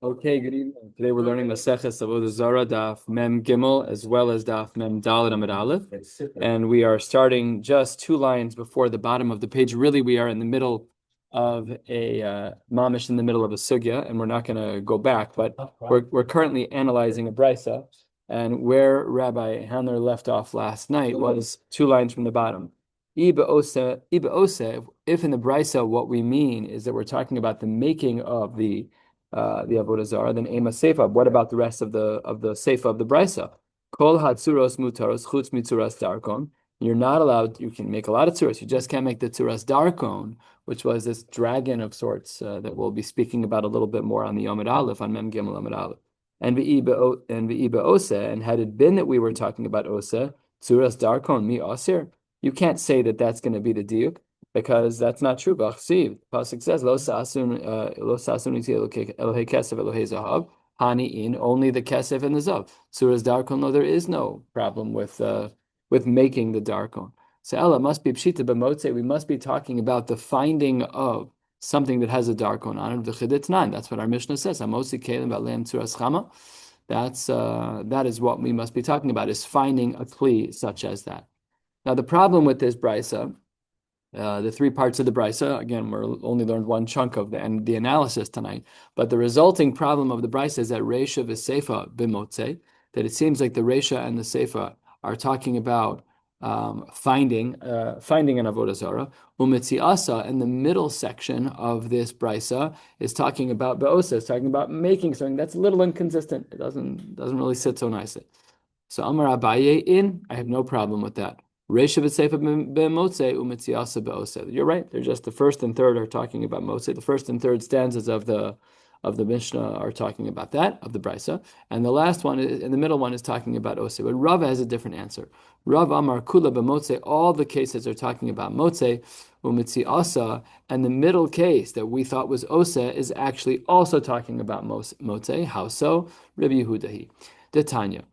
Okay, good evening. Today we're learning Maseches Avodah Zara, Daf Mem Gimel, as well as Daf Mem Dalet Amud Aleph, and we are starting just two lines before the bottom of the page. Really, we are in the middle of a mamish in the middle of a sugya, and we're not going to go back, but we're currently analyzing a brisa, and where Rabbi Hanler left off last night was two lines from the bottom. Iba ose, if in the brisa what we mean is that we're talking about the making of the Avodah Zara, then Ema Seifa. What about the rest of the Seifa of the Brisa? Kol hatzuros mutaros chutz mitzuras darkon. You're not allowed. You can make a lot of tzuras. You just can't make the tzuras darkon, which was this dragon of sorts that we'll be speaking about a little bit more on the Yomid Aleph on Mem Gimel Yomid Aleph. And v'iba ose. And had it been that we were talking about ose, tzuras darkon mi osir. You can't say that that's going to be the diuk, because that's not true. B'achsiv, pasuk says, "Lo sasun iti Elohei kesef Elohei zahav hani in." Only the kesef and the zav. Surah's darkon. No, there is no problem with making the darkon. So Ella must be pshita b'motze. We must be talking about the finding of something that has a darkon on it. The chiditnan. That's what our Mishnah says. Amosi kelim b'aleim tzuras chama. That is what we must be talking about, is finding a kli such as that. Now the problem with this brisa. The three parts of the brisa. Again, we're only learned one chunk of the analysis tonight. But the resulting problem of the brisa is that Reisha v'Seifa b'motze, that it seems like the Reisha and the Seifa are talking about finding an Avodah Zara. Umetziasa, in the middle section of this brisa, is talking about be'osa, is talking about making something. That's a little inconsistent. It doesn't really sit so nicely. So Amar Abaye I have no problem with that. Reisha v'Seifa b'motze u'metziasa be'oseh. You're right. They're just the first and third are talking about motze. The first and third stanzas of the Mishnah are talking about that, of the brisa, and the last one and the middle one is talking about oseh. But Rav has a different answer. Rav Amar kula b'motze. All the cases are talking about motze u'metziasa, and the middle case that we thought was oseh is actually also talking about motze. How so? Rabbi Yehuda the Tanya.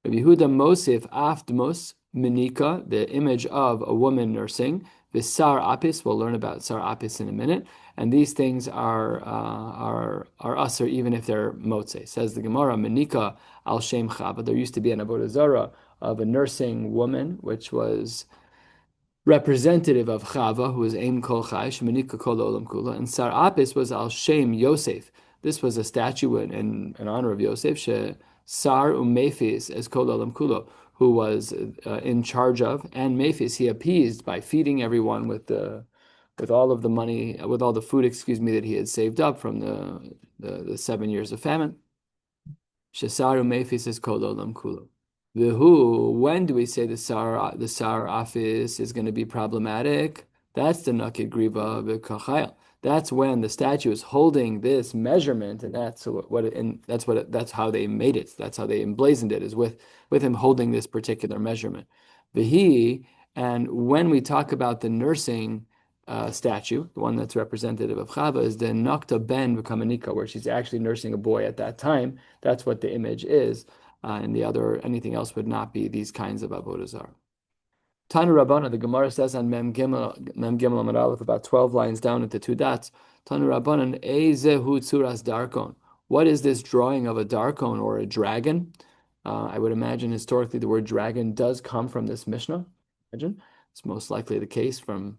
Rabbi Yehuda Mosif Afdmos Menika, the image of a woman nursing. The Sar Apis, we'll learn about Sar Apis in a minute. And these things are usher even if they're motze. Says the Gemara, Menika al Shem Chava. There used to be an Avodah Zara of a nursing woman, which was representative of Chava, who was Aim Kol Chai, Shemenika Kol Olam Kula. And Sar Apis was al Shem Yosef. This was a statue in honor of Yosef, Sar Mephis as Kol Olam Kulo, who was in charge of, and Mephis he appeased by feeding everyone with all of the money, with all the food, that he had saved up from the 7 years of famine. Shesaru Mephis is Kol Olam Kulo. When do we say the Sar Afis is going to be problematic? That's the Naked Griva B'Kachayel. That's when the statue is holding this measurement, and that's how they made it. That's how they emblazoned it, is with him holding this particular measurement. And when we talk about the nursing statue, the one that's representative of Chava, is the Nakta Ben V'Kamanika, where she's actually nursing a boy at that time. That's what the image is, and anything else would not be these kinds of Avodah Zara. Tanu Rabbana, the Gemara says on Mem Gimel Amud Aleph, about 12 lines down into two dots. Tanu Rabbanan, Eizehu Tzuras Darkon. What is this drawing of a darkon or a dragon? I would imagine historically the word dragon does come from this Mishnah. Imagine it's most likely the case from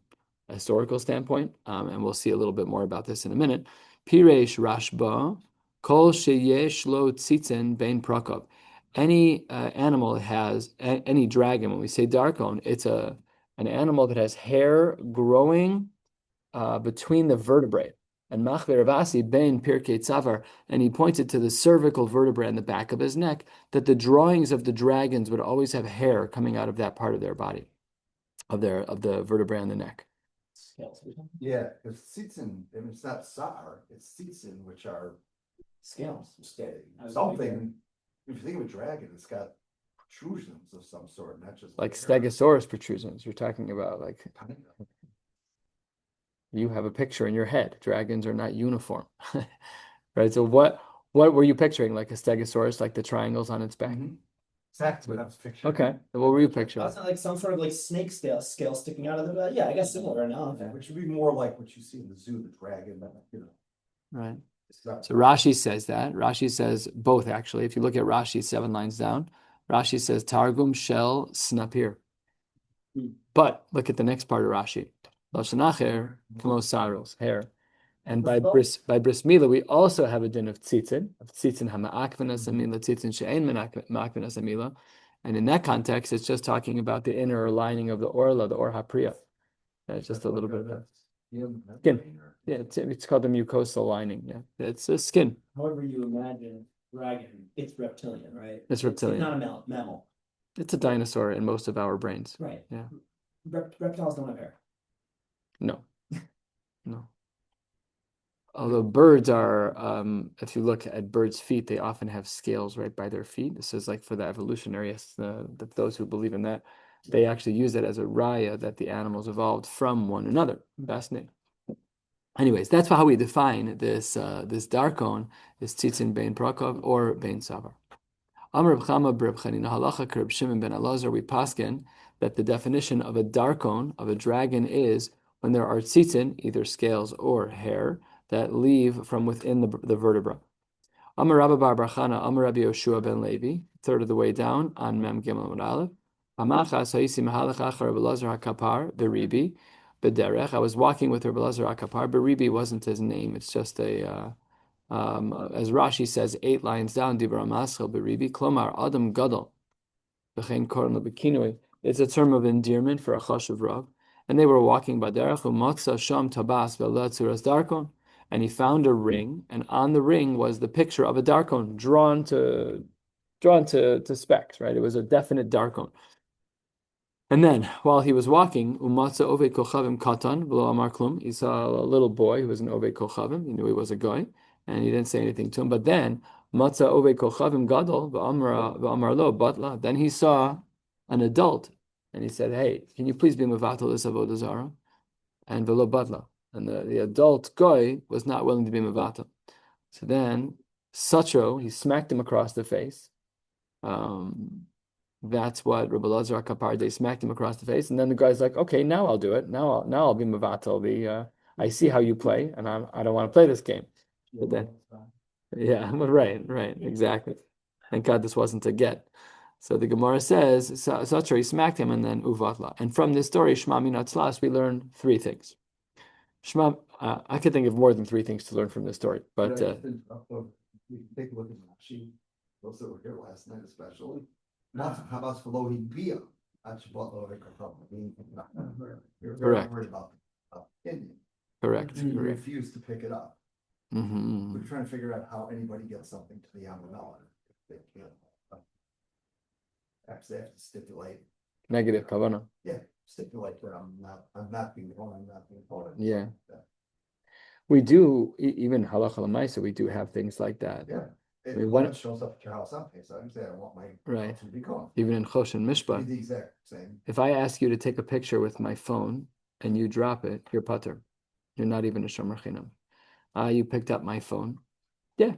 a historical standpoint, and we'll see a little bit more about this in a minute. Piresh Rashba, Kol Sheyesh Lo Tzitzen Bein Prakov. Any animal that has any dragon, when we say darkon, it's an animal that has hair growing between the vertebrae. And Machver Ravasi ben Pirkei Tzavar, and he pointed to the cervical vertebrae in the back of his neck, that the drawings of the dragons would always have hair coming out of that part of their body, of the vertebrae on the neck. Scales. Yeah, because tzitzin, it's not sar, it's tzitzin, which are scales. Something. If you think of a dragon, it's got protrusions of some sort, not just like Stegosaurus protrusions. You're talking about you have a picture in your head. Dragons are not uniform, right? So what were you picturing? Like a Stegosaurus, like the triangles on its back? Mm-hmm. Exactly what I was picturing. Okay, what were you picturing? That's not like some sort of like snake scale sticking out of the. Yeah, I guess similar enough. Yeah, which would be more like what you see in the zoo, the dragon, Right. So Rashi says that. Rashi says both, actually. If you look at Rashi 7 lines down, Rashi says Targum shel snapir. But look at the next part of Rashi. Lashon acher kmo saros, hair. And by bris mila, we also have a din of tzitzin hama'akvenas amila, tzitzin she'ein ma'akvenas amila. And in that context, it's just talking about the inner lining of the orla, the or hapriya. It's just a little bit of that. Skin. Yeah, it's called the mucosal lining. Yeah, it's a skin. However you imagine dragon, it's reptilian, right? It's reptilian. It's not a mammal. It's a dinosaur in most of our brains. Right. Yeah. Reptiles don't have hair. No. No. Although birds are, if you look at birds' feet, they often have scales right by their feet. This is like for the evolutionists, those who believe in that, they actually use it as a raya that the animals evolved from one another. Fascinating. Anyways, that's how we define this this darkon, this tzitzin bein prakov or bein savar. Amar Reb Chama b'Reb Chanina halacha k'Reb Shimon ben Elazar, we paskin that the definition of a darkon, of a dragon, is when there are tzitzin, either scales or hair, that leave from within the vertebra. Amar Rabba bar Barchana, Amar Rabbi Yoshua ben Levi, third of the way down on Mem Gimel Amud Aleph. Hamachas ha'isi mehalach achar Rabbi Elazar hakapar beribi b'derech. I was walking with Rabbi Elazar hakapar. Beribi wasn't his name. It's just a as Rashi says 8 lines down. Dibra maschel beribi klomar adam gadol v'chein koron lebekinui. It's a term of endearment for a chashuv rav. And they were walking by derech u'matza sham tabas ve'letzuras darkon. And he found a ring, and on the ring was the picture of a darkon drawn to specs, right? It was a definite darkon. And then, while he was walking, umatza oved kochavim katan v'lo amar klum. He saw a little boy who was an oved kochavim. He knew he was a guy, and he didn't say anything to him. But then, matza oved kochavim gadol v'amar lo batla. Then he saw an adult, and he said, "Hey, can you please be mevatel this avodah zara?" And v'lo batla. And the adult guy was not willing to be mevata. So then, Satro, he smacked him across the face. That's what Rabbi Elazar Kapar, they smacked him across the face. And then the guy's like, okay, now I'll do it. Now I'll be mevata. I see how you play, and I don't want to play this game. But then, yeah, right, exactly. Thank God this wasn't a get. So the Gemara says, Satro, he smacked him, and then uvatla. And from this story, Shema Minat Slas, we learn 3 things. Shema, I could think of more than 3 things to learn from this story, but take a look at Rashi. Those that were here last night, especially. Not how about below he be Correct. Worried about Indian. Correct. He refused to pick it up. Mm-hmm. We're trying to figure out how anybody gets something to the Avodah if they can't. Actually, they have to stipulate. Negative kavana. Yeah, stipulate that I'm not being wrong, I'm not being wrong. Yeah. We do, even halacha l'maisa, we do have things like that. Yeah. I mean, when it shows up at your house, so I'm saying I want my right to be gone. Even in Chosh and Mishpah, the exact same. If I ask you to take a picture with my phone and you drop it, you're patur. You're not even a shomer chinam. You picked up my phone. Yeah.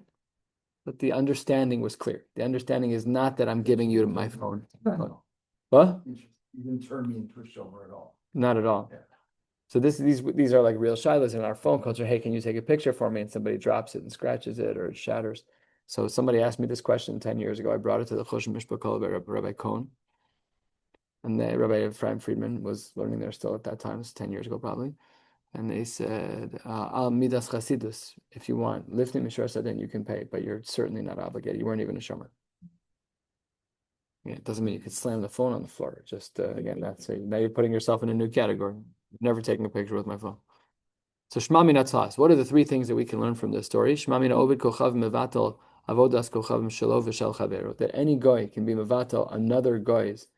But the understanding was clear. The understanding is not that I'm giving you my phone. What? You didn't turn me into a shomer at all. Not at all. Yeah. So these are like real shilas in our phone culture. Hey, can you take a picture for me? And somebody drops it and scratches it or it shatters. So somebody asked me this question 10 years ago. I brought it to the Chosh Mishpah Kol by Rabbi Cohn. And the Rabbi Ephraim Friedman was learning there still at that time. It's 10 years ago probably. And they said, Al midas chasidus, if you want, lifting mishra sadin, you can pay, but you're certainly not obligated. You weren't even a shomer. Yeah, it doesn't mean you could slam the phone on the floor. Just, again, that's now you're putting yourself in a new category. Never taking a picture with my phone. So Shema Mina Tzlas. What are the 3 things that we can learn from this story? Shema Mina Ovid Kochav Mevatel Avodas Kochav Shelo V'Shel Chavero. That any goy can be Mevatel another goy's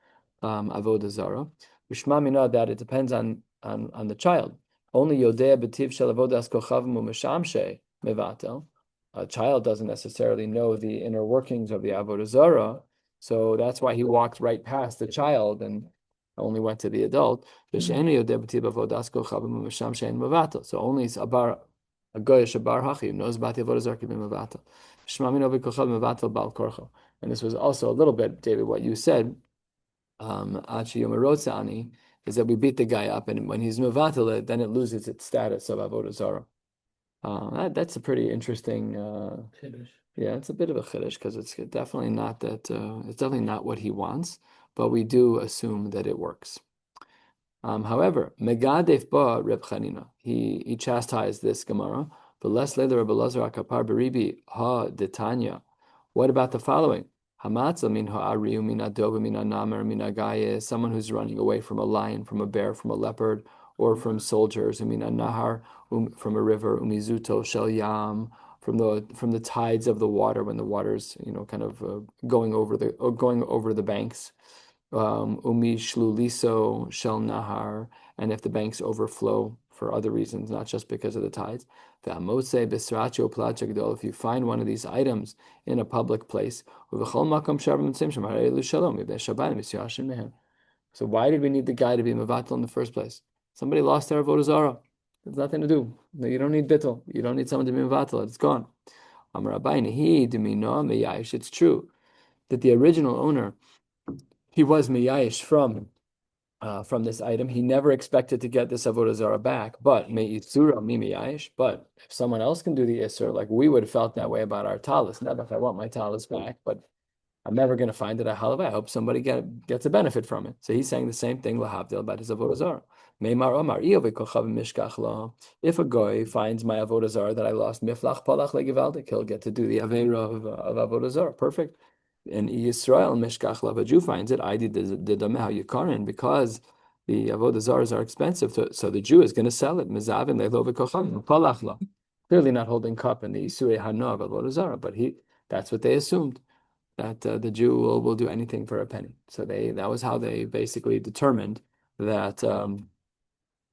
Avodah Zara. Shema Mina, that it depends on the child. Only Yodea B'Tiv Shel Avodas Kochav U'Meshamshe Mevatel. A child doesn't necessarily know the inner workings of the Avodah Zara, so that's why he walked right past the child and only went to the adult. So only a goyish abar hachi knows about the avodah zara can be mevatel. And this was also a little bit, David, what you said. Is that we beat the guy up, and when he's mevatel it, then it loses its status of avodah zara. That's a pretty interesting. Kiddush. Yeah, it's a bit of a chiddush because it's definitely not that. It's definitely not what he wants, but we do assume that it works. However, Megadef ba Reb Chanina, he chastised this Gemara. But less later, Reb Elazar Akapar Beribi ha detanya. What about the following? Hamatzah min ha'ariu min adoba min anamer min agaye. Someone who's running away from a lion, from a bear, from a leopard, or from soldiers. Min nahar from a river. Umizuto shel yam from the tides of the water when the water's kind of going over the banks. Umi shluliso shel nahar, and if the banks overflow for other reasons, not just because of the tides. If you find one of these items in a public place, so why did we need the guy to be mevatel in the first place? Somebody lost their Avodah Zara. There's nothing to do. You don't need bittel. You don't need someone to be mevatel. It's gone. It's true that the original owner, he was miyayish from this item. He never expected to get this avodah zara back, but me'itzura mi miyayish. But if someone else can do the isser, like we would have felt that way about our talis. Never if I want my talis back, but I'm never going to find it at halav. I hope somebody gets a benefit from it. So he's saying the same thing lahavdil about his avodah zara. Meimar Omar, if a guy finds my avodah zara that I lost, miflach palach legivaldik, he'll get to do the avera of avodah zara. Perfect. And Yisrael mishkach lav, a Jew finds it. I did the dameha yikarin because the avodah zaras are expensive. So the Jew is going to sell it. Mizavin leilo v'kocham palach la. Clearly not holding cup in the Isurei Hano of avodah zara, but that's what they assumed, that the Jew will do anything for a penny. So that was how they basically determined that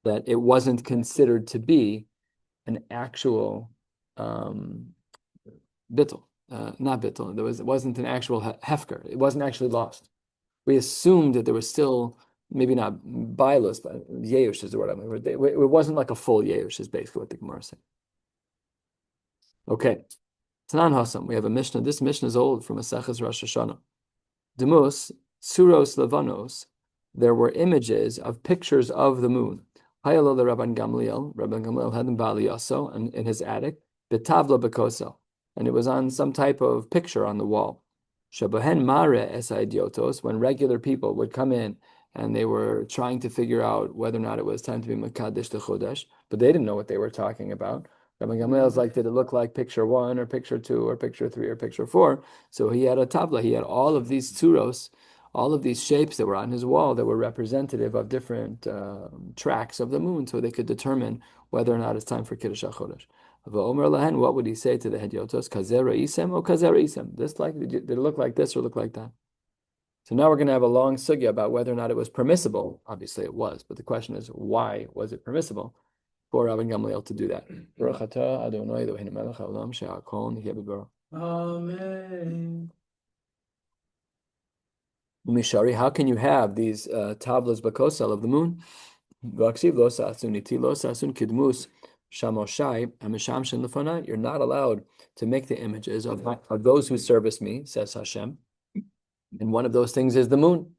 that it wasn't considered to be an actual bittul, not bittul. It wasn't an actual hefker. It wasn't actually lost. We assumed that there was still maybe not bailus, but yeush is the word I'm looking for. It wasn't like a full yeush is basically what the Gemara is saying. Okay. Tanan Hasam, we have a Mishnah. This Mishnah is old from Maseches Rosh Hashanah. Demus, Suros Levanos, there were images of pictures of the moon. Hayalo the Rabban Gamliel had them Baliyaso in his attic, Betavla Bekoso, and it was on some type of picture on the wall. Shabahen Mare Esa Idiotos, when regular people would come in and they were trying to figure out whether or not it was time to be Makadish to Chodesh, but they didn't know what they were talking about. Rabbi Gamliel's like, did it look like picture 1 or picture 2 or picture 3 or picture 4? So he had a tabla. He had all of these tzuros, all of these shapes that were on his wall that were representative of different tracks of the moon, so they could determine whether or not it's time for Kiddush HaChodesh. What would he say to the hedyotos? Kazera isem or kazera isem? Did it look like this or look like that? So now we're going to have a long sugya about whether or not it was permissible. Obviously it was, but the question is, why was it permissible for Rabbi Gamliel to do that? Amen. Umishari, how can you have these tablas bakosel of the moon? You're not allowed to make the images of those who service me, says Hashem. And one of those things is the moon.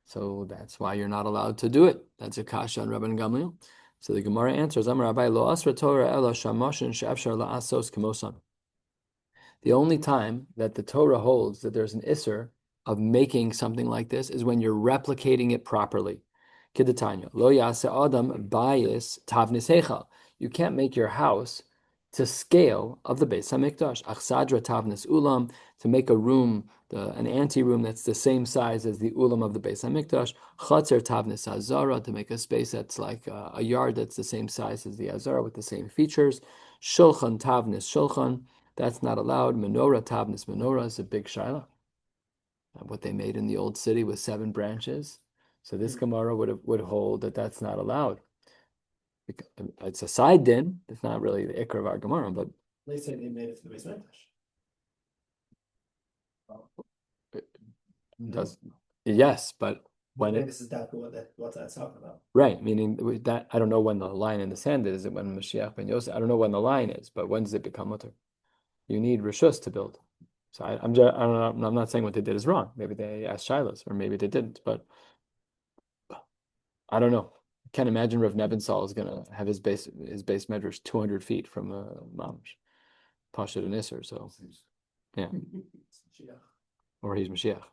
So that's why you're not allowed to do it. That's a kasha on Rabban Gamliel. So the Gemara answers, Amar Rabbi lo asra Torah ela shamoshin she'efshar la'asos k'mosan. The only time that the Torah holds that there's an isser of making something like this is when you're replicating it properly. Kidatanya, lo yase adam bayis tavnis heichal. You can't make your house to scale of the Beis Hamikdash. Achsadra tavnis ulam, to make a room, an anteroom that's the same size as the ulam of the Beis Hamikdash. Chatzer tavnis azara, to make a space that's like a yard that's the same size as the azara with the same features. Shulchan tavnis shulchan, that's not allowed. Menorah tavnis menorah is a big shaila. What they made in the old city with 7 branches. So this Gemara would hold that that's not allowed. It's a side din. It's not really the ikr of our Gemara, but They say they made it to the basement. does yes, but when This is that what that's talking about. right, meaning that I don't know when the line in the sand is. Is it when Mashiach ben Yosef? I don't know when the line is, but when does it become mutter? You need rishus to build. So I don't know. I'm not saying what they did is wrong. Maybe they asked Shilas, or maybe they didn't, but I don't know. can't imagine Rav Nebenzahl is gonna have his base medrash 200 feet from Mamish, Pashut and Isser. So yeah, or he's Mashiach.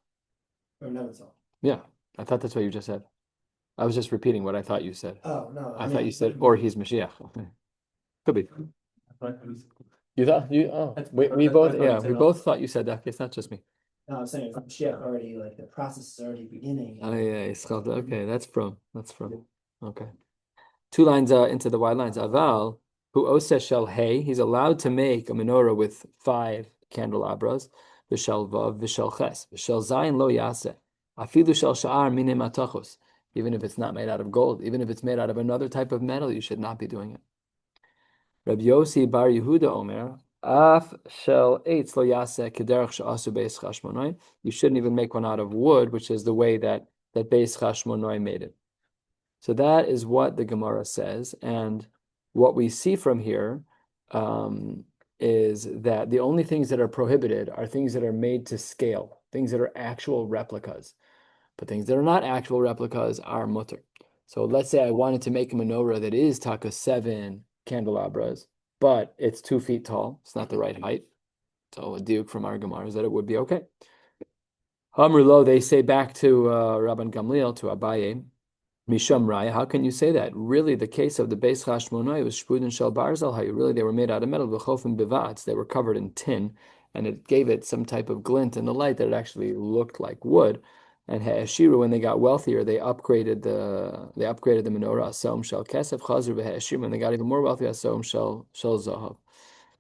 Or Nebenzahl. Yeah, I thought that's what you just said. I was just repeating what I thought you said. Oh, no. I thought you said, or he's Mashiach. Could be. You thought you? Oh, we both. Yeah, we both thought you said that. It's not just me. No, I'm saying Mashiach already, like, the process is already beginning. Oh yeah, okay, that's from. Okay. 2 lines into the wide lines. Aval, who oseh shel hay, he's allowed to make a menorah with 5 candelabras. V'shel vav, v'shel ches, v'shel zayin lo yaseh. Afilu shel sha'ar mine matachos. Even if it's not made out of gold, even if it's made out of another type of metal, you should not be doing it. Rabbi Yossi bar Yehuda Omer, af shel eitz lo yaseh kederach she'asu beis chashmonoi. You shouldn't even make one out of wood, which is the way that beis chashmonoi made it. So that is what the Gemara says, and what we see from here is that the only things that are prohibited are things that are made to scale, things that are actual replicas. But things that are not actual replicas are mutter. So let's say I wanted to make a menorah that is taka 7 candelabras, but it's 2 feet tall. It's not the right height. So a diuk from our Gemara is that it would be okay. Hamrulo, they say back to Rabban Gamliel, to Abaye, Misham Raya, how can you say that? Really, the case of the Beis Chashmonai was Shpudin Shel Barzal. Really, they were made out of metal, V'chofim Bivats. They were covered in tin, and it gave it some type of glint in the light that it actually looked like wood. And Ha'ashiru, when they got wealthier, they upgraded the menorah Asom Shel Kesef Chazir V'Ha'ashiru. When they got even more wealthy, Asom Shel Zahav.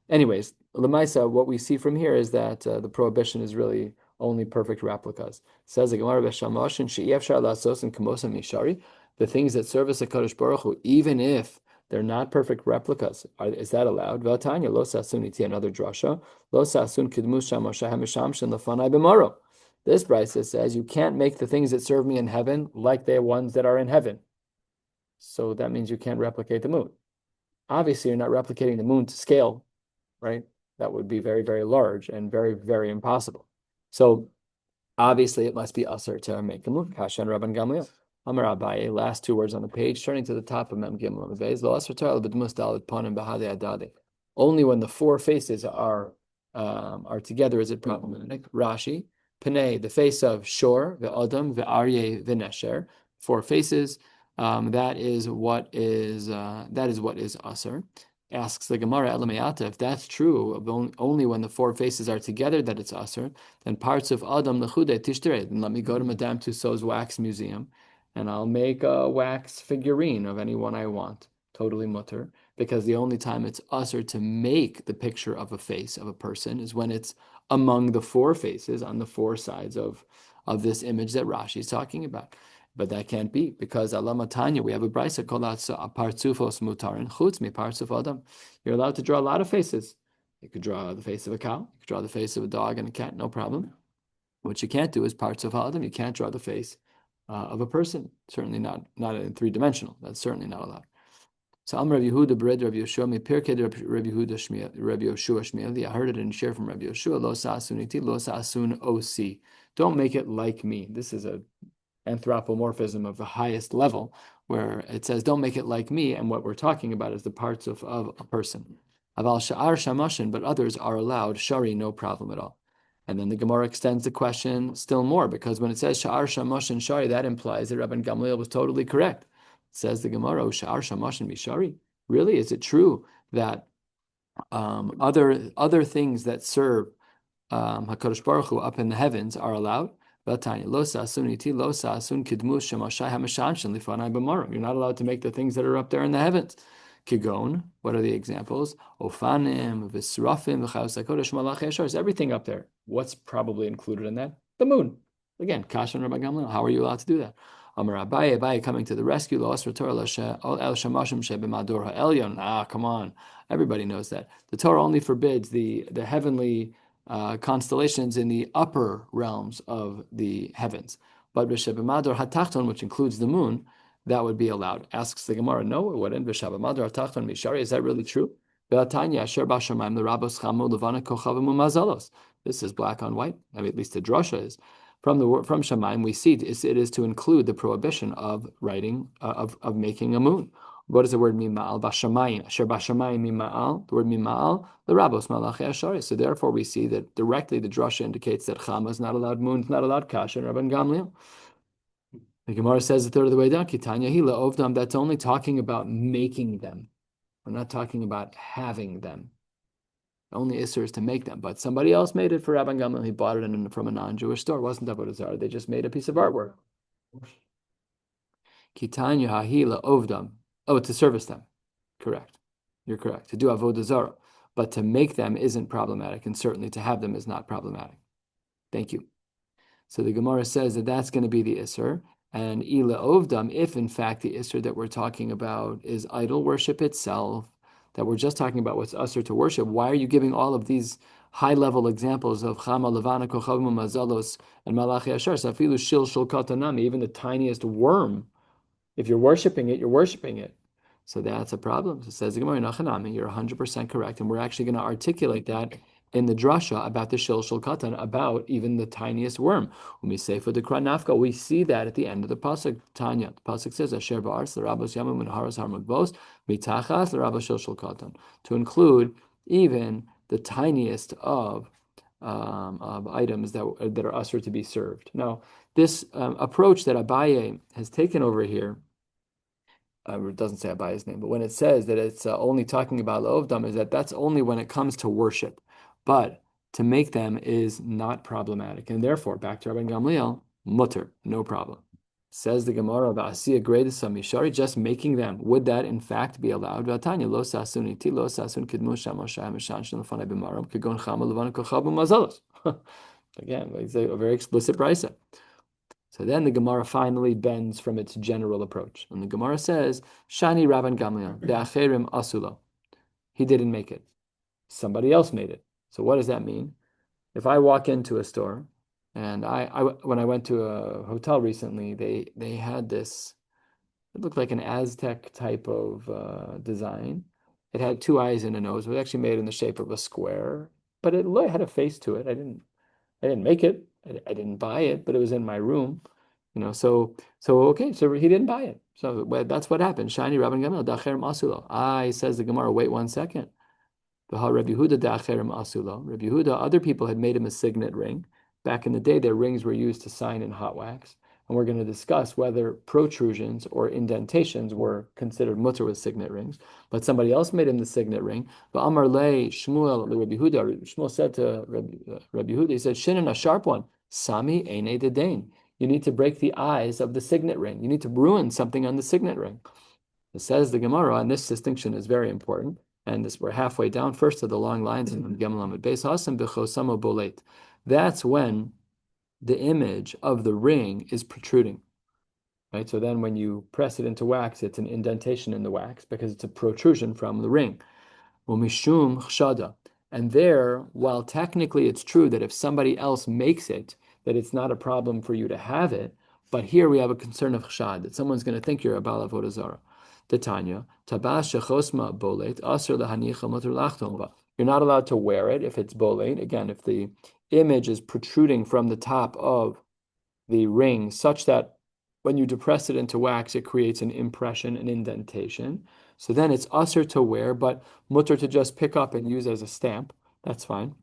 Anyways, Lamaisa, what we see from here is that the prohibition is really only perfect replicas. Says the Gemara Beshamashin she'efshar lasos and kamosa mishari, the things that service a Kadosh Baruch Hu, even if they're not perfect replicas, is that allowed? V'atanya lo sasun iti, another drasha, lo sasun kidmus shamasha hamisham lafanai b'maro. This brisa says you can't make the things that serve me in heaven like they're ones that are in heaven. So that means you can't replicate the moon. Obviously, you're not replicating the moon to scale, right? That would be very, very large and very, very impossible. So obviously it must be usher to make them look. Kashan Rabban Gamliel. Amar Abaye, last 2 words on the page, turning to the top of Mem Gimel Mavez, lo asr Torah b'dmus daled panim b'hadei adade. Only when the 4 faces are together is it problematic. Rashi, Panei, the face of Shor, the Adam, the Aryeh, the Nesher, 4 faces. That is what is usher. Asks the Gemara Elamayata, if that's true, only when the 4 faces are together that it's usher, then parts of Adam lechude tishtere. Then let me go to Madame Tussauds wax museum, and I'll make a wax figurine of anyone I want, totally mutter, because the only time it's usher to make the picture of a face of a person is when it's among the 4 faces on the 4 sides of this image that Rashi is talking about. But that can't be, because Allah Matanya, we have a brisa called partsufos mutarin chutz mi partsuf adam. You're allowed to draw a lot of faces. You could draw the face of a cow, you could draw the face of a dog and a cat, no problem. What you can't do is parts of adam. You can't draw the face of a person. Certainly not in 3-dimensional. That's certainly not allowed. So Amar Rabbi Yehuda Bered Rabbi Yoshua mi pirkei Rabbi Yoshua Shmieli. I heard it in share from Rabbi Yoshua. Lo sa'asuniti, lo sa'asun osi. Don't make it like me. This is a anthropomorphism of the highest level, where it says, don't make it like me, and what we're talking about is the parts of a person. Aval sha'ar shamashin, but others are allowed, shari, no problem at all. And then the Gemara extends the question still more, because when it says sha'ar shamashin shari, that implies that Rabban Gamliel was totally correct. It says the Gemara, sha'ar shamashin bishari. Really, is it true that other things that serve HaKadosh Baruch Hu up in the heavens are allowed? You're not allowed to make the things that are up there in the heavens. Kigon, what are the examples? Ofanim, Visrafim, V'chayos everything up there. What's probably included in that? The moon. Again, Kashan Rabbi Gamliel, how are you allowed to do that? Amar Abaye coming to the rescue. Come on. Everybody knows that. The Torah only forbids the heavenly constellations in the upper realms of the heavens. But B'Shebemador HaTachton, which includes the moon, that would be allowed. Asks the Gemara, no, it wouldn't. B'Shebemador HaTachton Mishari, is that really true? This is black on white. I mean, at least the drasha is. from Shamayim, we see it is to include the prohibition of writing of making a moon. What does the word mima'al? Bashamayim, asher bashamayim mima'al. The word mima'al, the Rabbos Malachi Ashari. So therefore, we see that directly the drasha indicates that Chama is not allowed, moon is not allowed, kasha and Rabban Gamliel. The Gemara says a third of the way down, Kitanya hila ovdam. That's only talking about making them. We're not talking about having them. Only Isser is to make them, but somebody else made it for Rabban Gamliel. He bought it from a non-Jewish store. It wasn't Avodah Zara. They just made a piece of artwork. Kitanya hahila ovdam. Oh, to service them. Correct. You're correct. To do Avodah Zara. But to make them isn't problematic, and certainly to have them is not problematic. Thank you. So the Gemara says that that's going to be the Isser. And ila ovdam, if in fact the Isser that we're talking about is idol worship itself, that we're just talking about what's usher to worship, why are you giving all of these high-level examples of Chama, Levana, Kochavim, Mazalos, and Malachi Ashar, Safilu, Shil, Shul, Katanami, even the tiniest worm? If you're worshiping it, you're worshiping it. So that's a problem. So it says the Gemara, Nachanami, you're 100% correct, and we're actually going to articulate that in the drasha about the Shil Shul Katan, about even the tiniest worm. When we say for the Kranafka, we see that at the end of the pasuk. Tanya, the pasuk says, "Asher ba'aretz l'rabos yamim and haras harmagvos mitachas l'rabos Shil Shul Katan," to include even the tiniest of items that are usher to be served. Now, this approach that Abaye has taken over here. It doesn't say Abaye's name, but when it says that it's only talking about La'ovdam, is that that's only when it comes to worship. But to make them is not problematic. And therefore, back to Rabban Gamliel, mutter, no problem. Says the Gemara about Asiya Gradis Mishari, just making them. Would that in fact be allowed? Vatanya, lo sasun iti, lo sasun kidmu shamoshayim mishanshin l'fanei b'maram, kigon chama levana kochabu mazalos. Again, it's a very explicit brisa. So then the Gemara finally bends from its general approach. And the Gemara says, Shani Rabban Gamliel, de'acherim asulo. He didn't make it. Somebody else made it. So what does that mean? If I walk into a store, and when I went to a hotel recently, they had this, it looked like an Aztec type of design. It had two eyes and a nose. It was actually made in the shape of a square, but it had a face to it. I didn't make it. I didn't buy it, but it was in my room, So okay, so he didn't buy it. So that's what happened. Shani Rabban Gamliel dacher masulo. Says the Gemara. Wait 1 second. Rabbi Yehuda dacherim asulo. Rabbi Yehuda, other people had made him a signet ring. Back in the day, their rings were used to sign in hot wax. And we're going to discuss whether protrusions or indentations were considered mutter with signet rings. But somebody else made him the signet ring. But Amar le Shmuel Rabbi Yehuda. Shmuel said to Rabbi Yehuda, he said, Shinin, a sharp one. Sami eine dedain. You need to break the eyes of the signet ring. You need to ruin something on the signet ring. It says the Gemara, and this distinction is very important. And we're halfway down, first of the long lines in Gimel Amud Beis Hasam b'chosamo bolet. That's when the image of the ring is protruding, right? So then when you press it into wax, it's an indentation in the wax because it's a protrusion from the ring. Mishum chshada. And there, while technically it's true that if somebody else makes it, that it's not a problem for you to have it, but here we have a concern of chshad, that someone's going to think you're a Baal Avodah Zara. Tanya, tabas shechosma bolet aser lahanicha muter lachtom ba. You're not allowed to wear it if it's bolet. Again, if the image is protruding from the top of the ring such that when you depress it into wax, it creates an impression, an indentation. So then it's aser to wear, but muter to just pick up and use as a stamp. That's fine.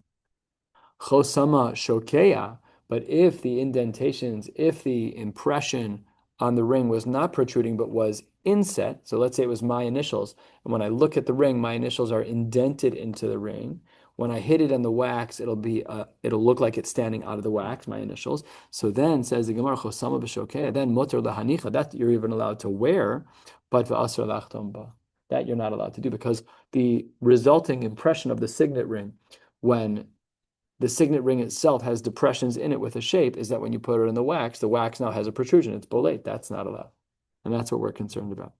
Chosama shokeya. But if the indentations, if the impression on the ring was not protruding but was inset, so let's say it was my initials, and when I look at the ring, my initials are indented into the ring. When I hit it on the wax, it'll look like it's standing out of the wax, my initials. So then says the Gemara, Chosama b'shokeh, then muter lahanicha, that you're even allowed to wear, but v'asr lachtom ba, that you're not allowed to do, because the resulting impression of the signet ring, when the signet ring itself has depressions in it with a shape, is that when you put it in the wax now has a protrusion. It's bolate. That's not allowed. And that's what we're concerned about.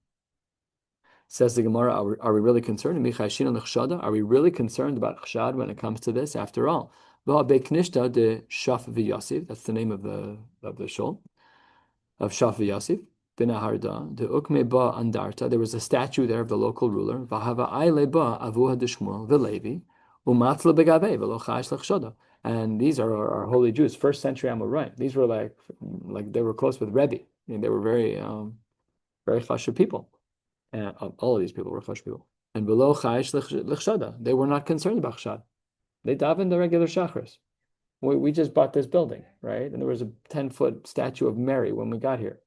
Says the Gemara, are we really concerned? Are we really concerned about chshad when it comes to this? After all, that's the name of the shul, of Shaf v'Yosef. There was a statue there of the local ruler. And these are holy Jews, first century Amoraim. These were like they were close with Rebbe. They were very chashuv people. And all of these people were chashuv people. And below chayish lichshada, they were not concerned about chshad. They davened the regular shachris. We just bought this building, right? And there was a 10-foot statue of Mary when we got here.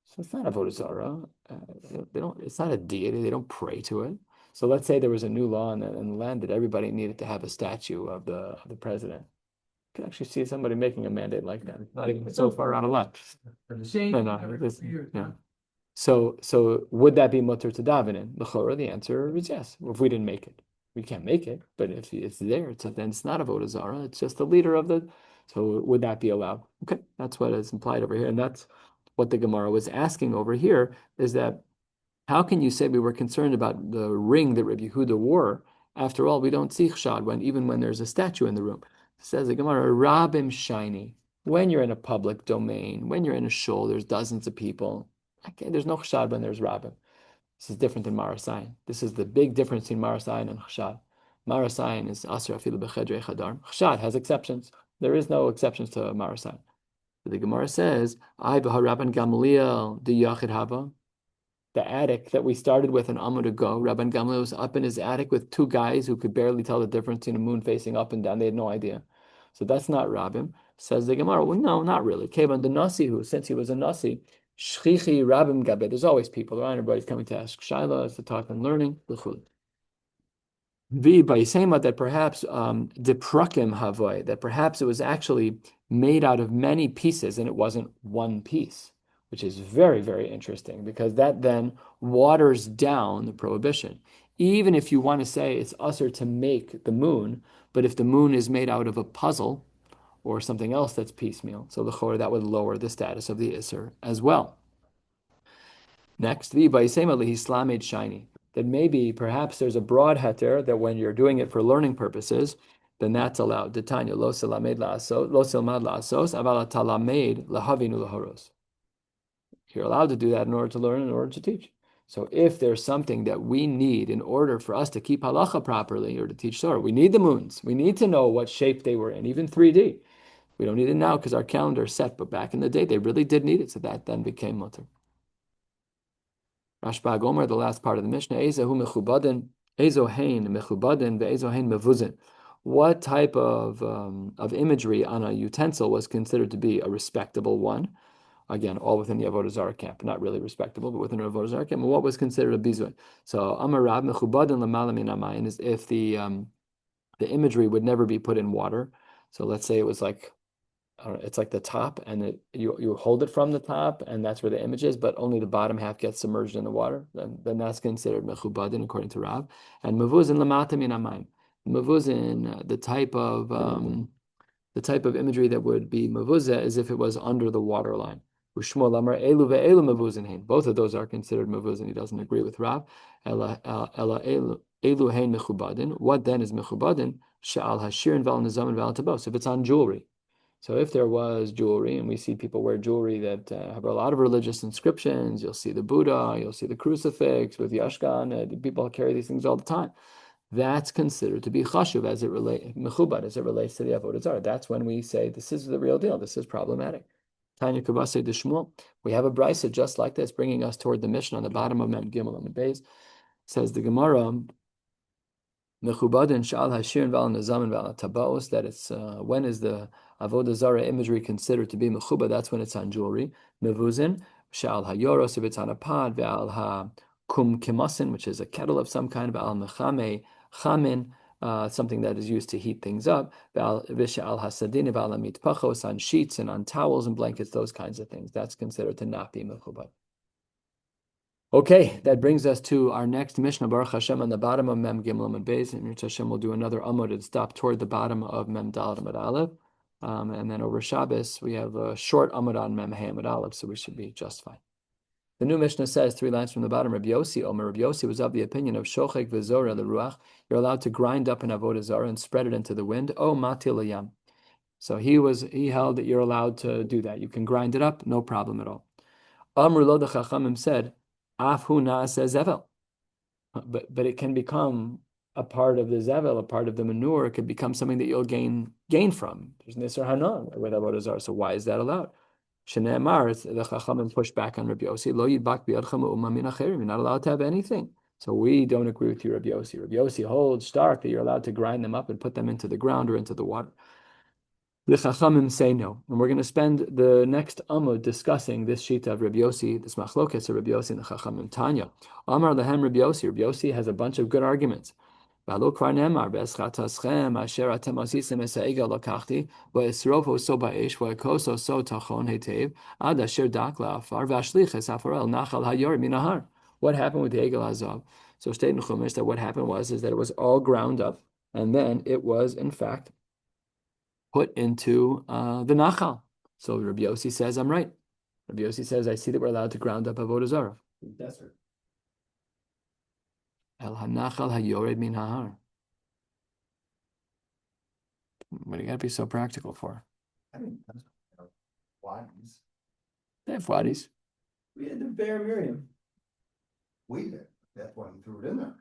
So it's not Avodah Zara. They don't. It's not a deity. They don't pray to it. So let's say there was a new law in the land that everybody needed to have a statue of the president. You can actually see somebody making a mandate like that. It's not even so far out of luck. Yeah. So would that be mutter to daven in? The answer is yes. If we didn't make it, we can't make it. But if it's there, then it's not Avodah Zara. It's just the leader of the. So would that be allowed? Okay, that's what is implied over here, and that's what the Gemara was asking over here. Is that how can you say we were concerned about the ring that Rabbi Yehuda wore? After all, we don't see chshad even when there's a statue in the room. It says the Gemara, Rabim shiny. When you're in a public domain, when you're in a shul, there's dozens of people. Okay, there's no chshad when there's rabim. This is different than marasayin. This is the big difference between marasayin and chshad. Marasayin is asr afilu bechedrei chadar. Chshad has exceptions. There is no exceptions to marasayin. The Gemara says, I Rabban Gamliel the Yachid Haba. The attic that we started with an Amud ago, Rabban Gamliel was up in his attic with two guys who could barely tell the difference between a moon facing up and down. They had no idea. So that's not Rabbim. Says the Gemara, well, no, not really. Kevan the Nasi, who since he was a Nasi, Shchichi Rabbim Gabe. There's always people around. Everybody's coming to ask Shaila, to talk and learning. That perhaps deprakim havoy, that perhaps it was actually made out of many pieces and it wasn't one piece, which is very, very interesting because that then waters down the prohibition. Even if you want to say it's usher to make the moon, but if the moon is made out of a puzzle or something else that's piecemeal, so the chor, that would lower the status of the isser as well. Next, the shiny. That maybe perhaps there's a broad heter that when you're doing it for learning purposes, then that's allowed. Detanya lo silamed la'asos, lo silmad la'asos, aval talamed lahavinu laharos. You're allowed to do that in order to learn, in order to teach. So if there's something that we need in order for us to keep halacha properly or to teach Torah, we need the moons. We need to know what shape they were in, even 3D. We don't need it now because our calendar is set, but back in the day, they really did need it. So that then became mutter. Rashba Gomer, the last part of the Mishnah, Ezahu mechubaden, ezohein mechubaden, ve'ezohein mevuzin. What type of imagery on a utensil was considered to be a respectable one? Again, all within the Avodah Zara camp, not really respectable, but within the Avodah Zara camp. And what was considered a bizun? So Amarab mechubaden l'mala min amayin is if the imagery would never be put in water. So let's say it was like it's like the top, and you hold it from the top, and that's where the image is, but only the bottom half gets submerged in the water. Then that's considered mechubadin according to Rav. And mevuzin lamata min amayim. Mevuzin, the type of imagery that would be mevuzah is if it was under the water line. Ushmo lamar elu ve'elu mevuzin hein. Both of those are considered mevuzin. He doesn't agree with Rav. Ela elu hein mechubadin. What then is mechubadin? She'al hashiur and val nizam and val tabos. If it's on jewelry. So if there was jewelry, and we see people wear jewelry that have a lot of religious inscriptions, you'll see the Buddha, you'll see the crucifix with Yashkan, people carry these things all the time. That's considered to be chashuv as it relates to the Avodah Zara. That's when we say this is the real deal. This is problematic. Tanya Kabase de Shmuel. We have a brisa just like this, bringing us toward the Mishnah on the bottom of Mem Gimel and Beis. Says the Gemara, Mechubadin shal hashirin val nazam val tabaos. That it's when is the Avodah Zara imagery considered to be mechubah? That's when it's on jewelry. Mevuzin shal hayoros, if it's on a pod. Ve'al ha kum kimasin, which is a kettle of some kind. Ve'al mechame chamin, something that is used to heat things up. Ve'al v'shal hasadin ve'al mitpachos, on sheets and on towels and blankets, those kinds of things. That's considered to not be mechubah. Okay, that brings us to our next Mishnah, Baruch Hashem, on the bottom of Mem Gimel Amud Beis. And Hashem will do another Amud and stop toward the bottom of Mem Daled Amud Aleph. And then over Shabbos, we have a short Amud on Mem Hey Amud Aleph, so we should be just fine. The new Mishnah says, 3 lines from the bottom, Rabbi Yossi, Omer, Rabbi Yossi was of the opinion of Shochek v'Zora l'Ruach. You're allowed to grind up an Avodah Zara and spread it into the wind. Oh, Matil Yam. So he held that you're allowed to do that. You can grind it up, no problem at all. Amru lo, the Chachamim said, Af hu na'aseh zevel. But it can become a part of the zevel, a part of the manure, could become something that you'll gain from. There's nisar hanan with Avodah Zara. So why is that allowed? Shneimar, the Chachamim pushed back on Rabbi Yossi. Lo yidbak biyadchem u'umma min acherim. You're not allowed to have anything. So we don't agree with you, Rabbi Yossi. Rabbi Yossi holds stark that you're allowed to grind them up and put them into the ground or into the water. The Chachamim say no. And we're going to spend the next Amud discussing this shita of Rabbi Yossi, this machlokes of Rabbi Yossi and the Chachamim. Tanya. Amar lehem Rabbi Yossi. Rabbi Yossi has a bunch of good arguments. V'alo kvar nemar be'eschataschem asher atem asisim es ha'egel lokachti v'esrofo so ba'esh v'ekoso so tachon hetev ad asher dak la'afar v'ashlich es afarel nachal hayor minahar. What happened with the egel hazav? So state in Chumash that what happened was that it was all ground up, and then it was in fact put into the nachal. So Rabbi Yossi says, I'm right. Rabbi Yossi says, I see that we're allowed to ground up Avodah Zara. Desert. El hanachal hayored min hahar. What do you got to be so practical for? I mean, wadis. They have wadis. We had the Bear Miriam. We did. That's why he threw it in there.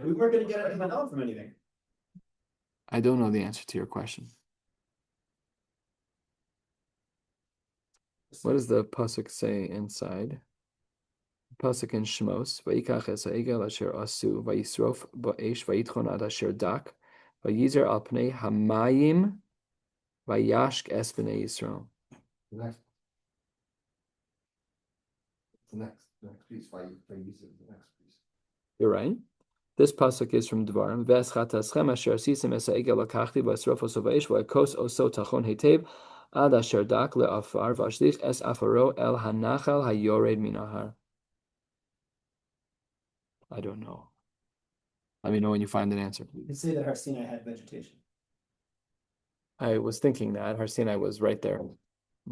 We weren't going to get anything out from anything. I don't know the answer to your question. What does the pasuk say inside? Pasuk in Shmos, Vayikach es ha'egel asher asu, vayisrof ba'esh, vayitchon ad asher dak, vayizer al pnei hamayim, vayashk es b'nei Yisrael. The next. The next piece. Why use it? The next piece. You're right. This pasuk is from Dvarim. V'eschataschem asher asisim es ha'egel lakachti, vayisrof oso va'esh, vayakos oso tachon hetev, ad asher dak le'afar, vashlich es afaro el hanachal hayored minahar. I don't know. Let me know when you find an answer. You can say that Har Sinai had vegetation. I was thinking that Har Sinai was right there.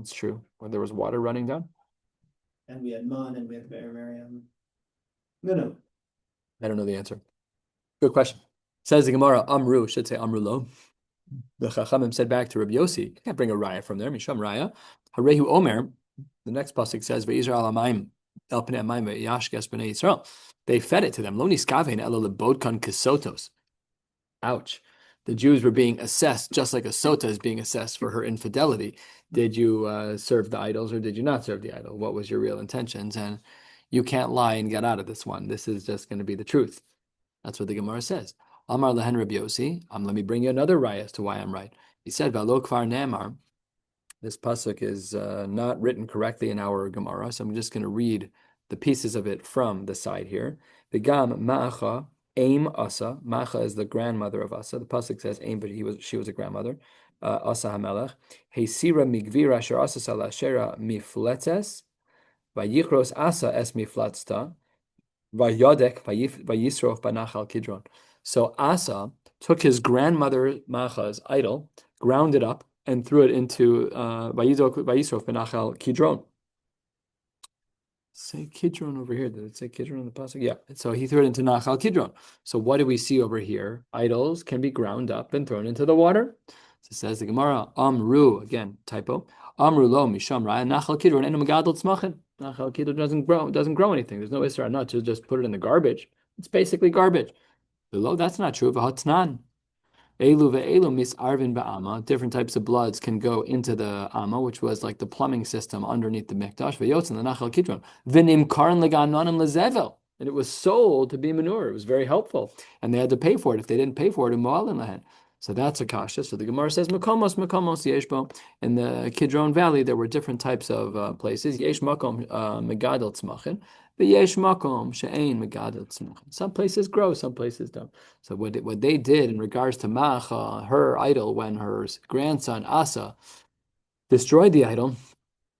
It's true. When there was water running down. And we had Man and we had Bear Miriam. No. I don't know the answer. Good question. Says the Gemara, Amru, should say Amrulo. The Chachamim said back to Rabbi Yossi, you can't bring a raya from there. Misham raya. Harehu Omer. The next pasuk says, Ve'Yisrael amayim el pnei amayim ve'yashkes b'nei Yisrael. They fed it to them. Lo niskavein elo lebodkan kisotos. Ouch. The Jews were being assessed just like a sota is being assessed for her infidelity. Did you serve the idols or did you not serve the idol? What was your real intentions? And you can't lie and get out of this one. This is just going to be the truth. That's what the Gemara says. Amar lehen Rabbi Yossi. Let me bring you another raya as to why I'm right. He said, V'alo kvar ne'amar. This pasuk is not written correctly in our Gemara, so I'm just going to read the pieces of it from the side here. The Gam Ma'acha Aim Asa. Ma'acha is the grandmother of Asa. The pasuk says Aim, but she was a grandmother. Asa Hamelech. Heisira migvira asher Asa salashera mifletes. Vayichros Asa es miflatsta. Vayodek vayisrof banachal kidron. So Asa took his grandmother Ma'acha's idol, ground it up, and threw it into vayisrof banachal kidron. Say Kidron over here. Did it say Kidron in the pasuk? Yeah. So he threw it into Nachal Kidron. So what do we see over here? Idols can be ground up and thrown into the water. So it says the Gemara, Amru, again, typo. Amru lo misham raya Nachal Kidron enu megadol tzmachin. Nachal Kidron doesn't grow anything. There's no isra not to just put it in the garbage. It's basically garbage. Below, that's not true. V'hatnan. Elu ve'elu misarvin ba'ama. Different types of bloods can go into the ama, which was like the plumbing system underneath the mikdash. Ve'yotzin l'nachal kidron. V'nimkarin leganonim lezevel. And it was sold to be manure. It was very helpful. And they had to pay for it. If they didn't pay for it, u'mo'alin lahen. So that's a kasha. So the Gemara says, Makomos yeshbo. In the Kidron Valley, there were different types of places. Yesh makom megadol tzmachin. V'yesh makom she'ein megadol tzmachin. Some places grow, some places don't. So what they did in regards to Ma'acha, her idol, when her grandson Asa destroyed the idol,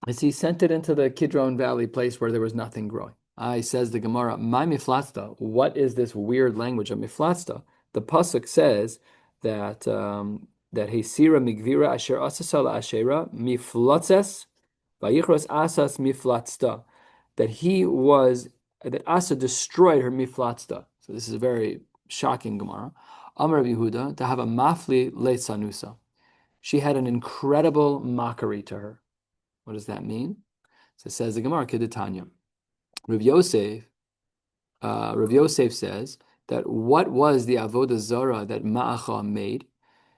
is he sent it into the Kidron Valley place where there was nothing growing. Says the Gemara, my miflatsta. What is this weird language of miflatsta? The pasuk says that Heisira migvira asher asasala ashera miflatzes vayichros asas miflatzta. That Asa destroyed her miflatzta. So this is a very shocking Gemara. Amar Rabbi Yehuda to have a mafli leitzanusa. She had an incredible mockery to her. What does that mean? So it says the Gemara Kedetanya. Rav Yosef says that what was the Avodah Zara that Ma'acha made?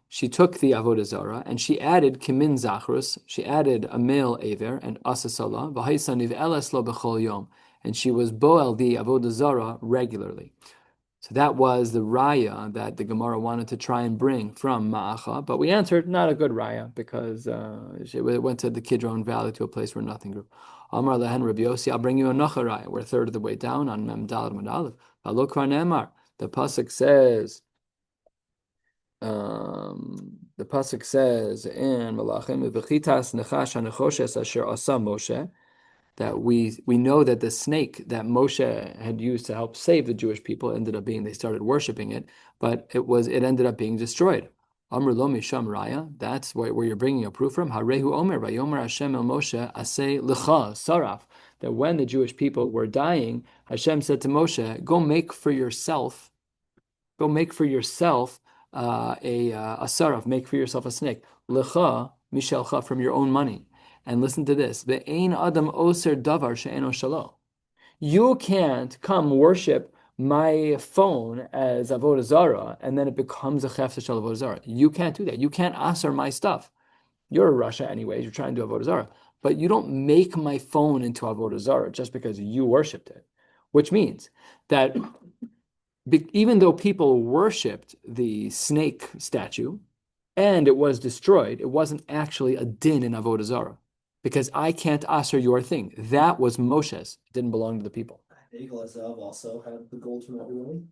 She took the Avodah Zara and she added kimin zachrus, she added a male aver and asasala, v'haisaniv eles lo b'chol yom, and she was boel the Avodah Zara regularly. So that was the raya that the Gemara wanted to try and bring from Ma'acha, but we answered not a good raya because she went to the Kidron Valley to a place where nothing grew. Amar lehen Rabbi Yossi, I'll bring you a nocha raya. We're a third of the way down on Mem Daled Mud Aleph. V'lo kvar ne'emar. The pasuk says. The pasuk says in Malachim, "V'chitas nechash hanechoshes asher asa Moshe," that we know that the snake that Moshe had used to help save the Jewish people ended up being, they started worshiping it, but it ended up being destroyed. Amr lo misham raya. That's where you're bringing a proof from. Harehu omer vayomer Hashem el Moshe aseh lecha saraf. That when the Jewish people were dying, Hashem said to Moshe, "Go make for yourself." Go make for yourself a saraf, make for yourself a snake. Lecha mishelcha, from your own money. And listen to this: Ve'ein adam oser davar she'eno shalo. You can't come worship my phone as avodah zara, and then it becomes a chefta shel avodah zara. You can't do that. You can't asar my stuff. You're a Russia anyways. You're trying to do avodah zara, but you don't make my phone into avodah zara just because you worshipped it. Which means that even though people worshipped the snake statue and it was destroyed, it wasn't actually a din in Avodah Zarah because I can't asser your thing. That was Moshe's. It didn't belong to the people. The Egel Hazav also had the gold from everybody.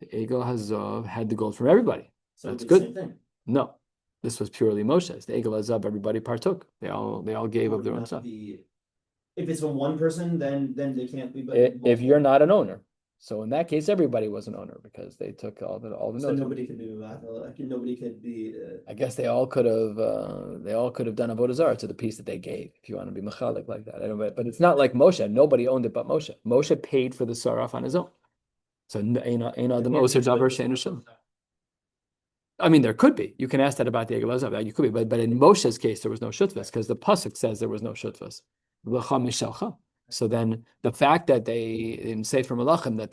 The Egel Hazav had the gold from everybody. So that's the good. Same thing. No, this was purely Moshe's. The Egel Hazav, everybody partook. They all gave of their own stuff. If it's from one person, then they can't be. If you're not an owner. So in that case, everybody was an owner because they took all the So notes. nobody could do that. Nobody could be. I guess they all could have done avodah zarah to the piece that they gave. If you want to be mechalik like that, I don't know, but it's not like Moshe. Nobody owned it but Moshe. Moshe paid for the saraf on his own. So I mean, there could be. You can ask that about the Egel Hazav. You could be, but in Moshe's case, there was no shutfas because the pasuk says there was no shutfas. So then the fact that they in Sefer Malachim that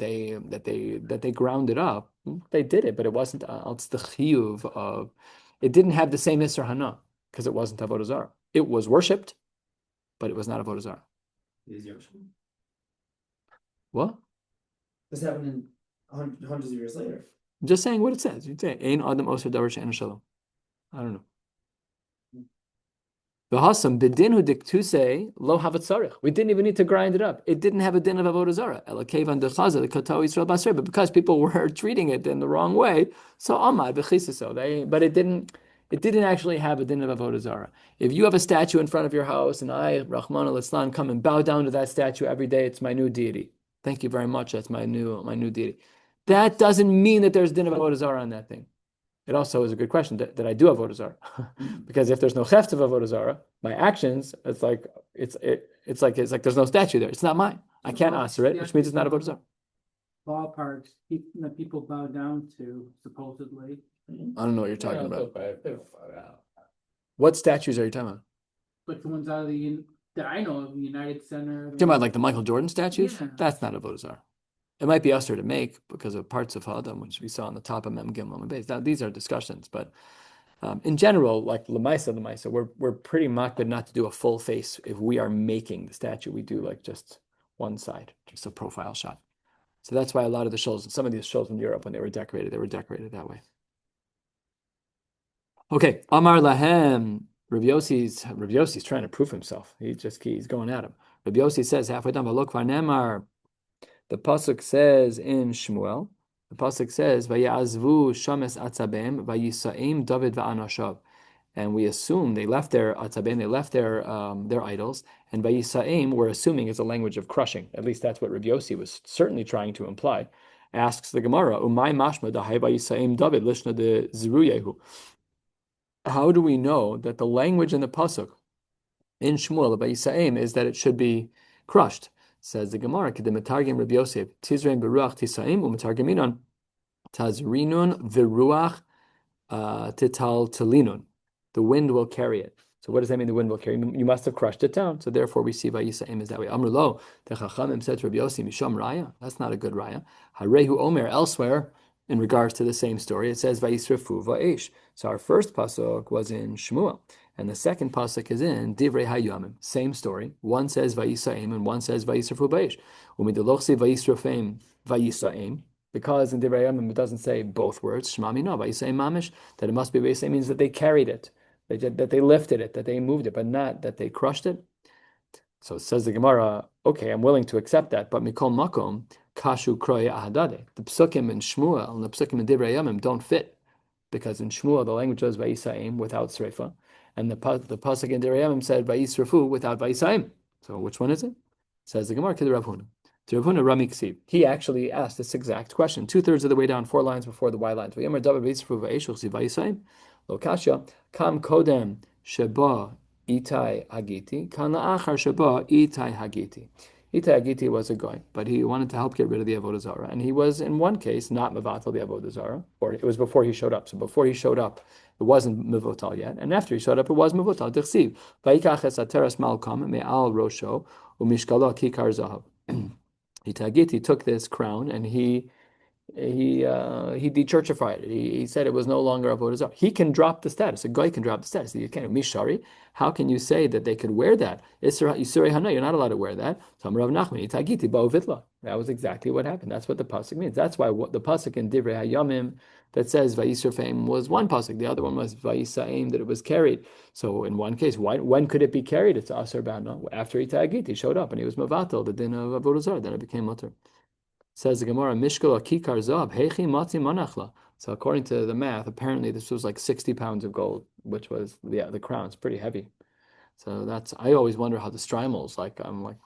they ground it up, they did it, but it wasn't. It's the chiyuv of it didn't have the same Isser Hana because it wasn't avodah zarah. It was worshipped, but it was not avodah zarah. What? This happened in hundreds of years later. I'm just saying what it says. You say Ein Adam Oser Davar She'en Shalom. I don't know. V'hasam b'dinu diktuse lo havatzarich. We didn't even need to grind it up. It didn't have a din of avodah zarah. Elakevan dechaza l'katau Yisrael basar. But because people were treating it in the wrong way, so amad b'chisiso. But it didn't actually have a din of avodah zarah. If you have a statue in front of your house, and I, Rahman al-Islam, come and bow down to that statue every day, it's my new deity. Thank you very much. That's my new deity. That doesn't mean that there's din of avodah zarah on that thing. It also is a good question that I do avodah zarah, because if there's no cheft of avodah zarah, my actions, it's like there's no statue there. It's not mine. I can't answer it, which means it's not avodah zarah. Ballparks that people bow down to, supposedly. I don't know what you're talking about. What statues are you talking about? Like the ones out of that I know of, the United Center. You're talking about like the Michael Jordan statues? Yeah. That's not avodah zarah. It might be usher to make because of parts of Adam, which we saw on the top of Mem Gimel and Beis. Now these are discussions, but in general, like Lemaisa, we're pretty makbid not to do a full face if we are making the statue. We do like just one side, just a profile shot. So that's why a lot of the shuls, some of these shuls in Europe, when they were decorated that way. Okay, Amar Lahem. Rabbi Yossi's trying to prove himself. He's going at him. Rabbi Yossi says halfway down, "V'lo kvar nemar." The pasuk says in Shmuel, "Vayazvu shames atzabem vayisaim David va'anashav," and we assume they left their atzabem, they left their idols, and vayisaim we're assuming is a language of crushing. At least that's what Rabbi Yossi was certainly trying to imply. Asks the Gemara, "Umay mashma dahay vayisaim David lishna de ziruyehu." How do we know that the language in the pasuk in Shmuel vayisaim is that it should be crushed? Says the Gemara, "Kedemetargim Rabbi Yosef, Tizrein beruach tisaim umetargiminon tazrinun veruach tital talinun." The wind will carry it. So what does that mean? The wind will carry. You must have crushed it down. So therefore, we see Vayisa'im is that way. Amr lo, the Chachamim said to Rabbi Yossi Misham Raya. That's not a good Raya. Harehu Omer elsewhere in regards to the same story. It says Vayisrafu Va'esh. So our first pasuk was in Shmuel, and the second pasuk is in Divrei Hayamim. Same story. One says Vayisa'im and one says Vayisrafu Va'esh. Umidelochsi Vayisrafim Vayisa'im. Because in Divrei Hayamim it doesn't say both words. Shmami no Vayisa'im mamish. That it must be Vayisa'im means that they carried it. That they lifted it, that they moved it, but not that they crushed it. So it says the Gemara, okay, I'm willing to accept that, but mikol makom kashu kroya ahadade. The psukim in Shmuel and the psukim in Divrei Yamim don't fit, because in Shmuel the language was vayisa'im without sreifa, and the pasuk in Divrei Yamim said vayisrafu without vayisa'im. So which one is it? Says the Gemara, Kid Rav Huna. To Rav Huna Rami Ksiv. He actually asked this exact question, 2/3 of the way down, 4 lines before the Y lines. Vayamar davar vayisrafu vayishu vayisa'im. Lokasha kam kodem sheba itai hagiti kan la'achar sheba itai hagiti. Itai hagiti was a guy, but he wanted to help get rid of the Avodah Zara, and he was in one case not mevatel the Avodah Zara, or it was before he showed up. So before he showed up, it wasn't mevotal yet, and after he showed up, it was mevotal. Dichsiv vayikach es ateras malkam me'al rosho umishkala kikar zahav. Itai hagiti took this crown and he de-churchified it. He said it was no longer Avodah Zarah. He can drop the status. A guy can drop the status. You can't. Mishari. How can you say that they could wear that? Isurei Hana. You're not allowed to wear that. Rav Nachman. Itagiti ba'ovitla. That was exactly what happened. That's what the pasuk means. That's why the pasuk in Divrei Hayamim that says Vayisrafim was one pasuk. The other one was Vayisa'im, that it was carried. So in one case, when could it be carried? It's Asar Bana. After Itagiti showed up and he was Mavatal, the din of Avodah Zarah. Then it became mutter. Says the Gemara, Mishkal Kikar Zav, Hechi Matzi Manachla. So according to the math, apparently this was like 60 pounds of gold, which was the crown. It's pretty heavy. So I always wonder how the Strimals,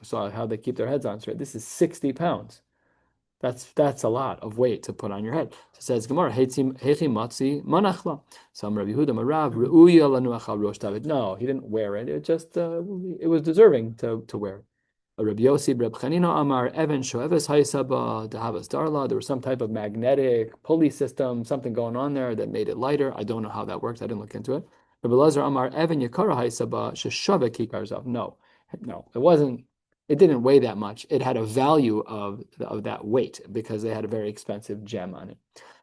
saw how they keep their heads on straight. This is 60 pounds. That's a lot of weight to put on your head. So it says Gemara, Hechi Matzi Manachla. Some Rabbi Yehuda Marav, Reuya Lanuach al Rosh David. No, he didn't wear it. It just it was deserving to wear it. Rabbi Yossi, Reb Chanina Amar, Evan Shoeves Haisaba, Dahavas Darla. There was some type of magnetic pulley system, something going on there that made it lighter. I don't know how that works. I didn't look into it. Rabbi Lazar Amar, Evan Yakara Haisaba, Sheshava Kikarzav. No, it wasn't. It didn't weigh that much. It had a value of that weight because they had a very expensive gem on it.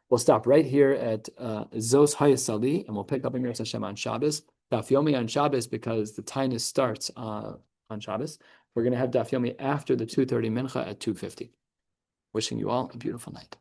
We'll stop right here at Zos Hayasali, and we'll pick up in Mir Hashem on Shabbos. Daf Yomi on Shabbos because the Tainus starts on Shabbos. We're going to have Daf Yomi after the 2:30 mincha at 2:50. Wishing you all a beautiful night.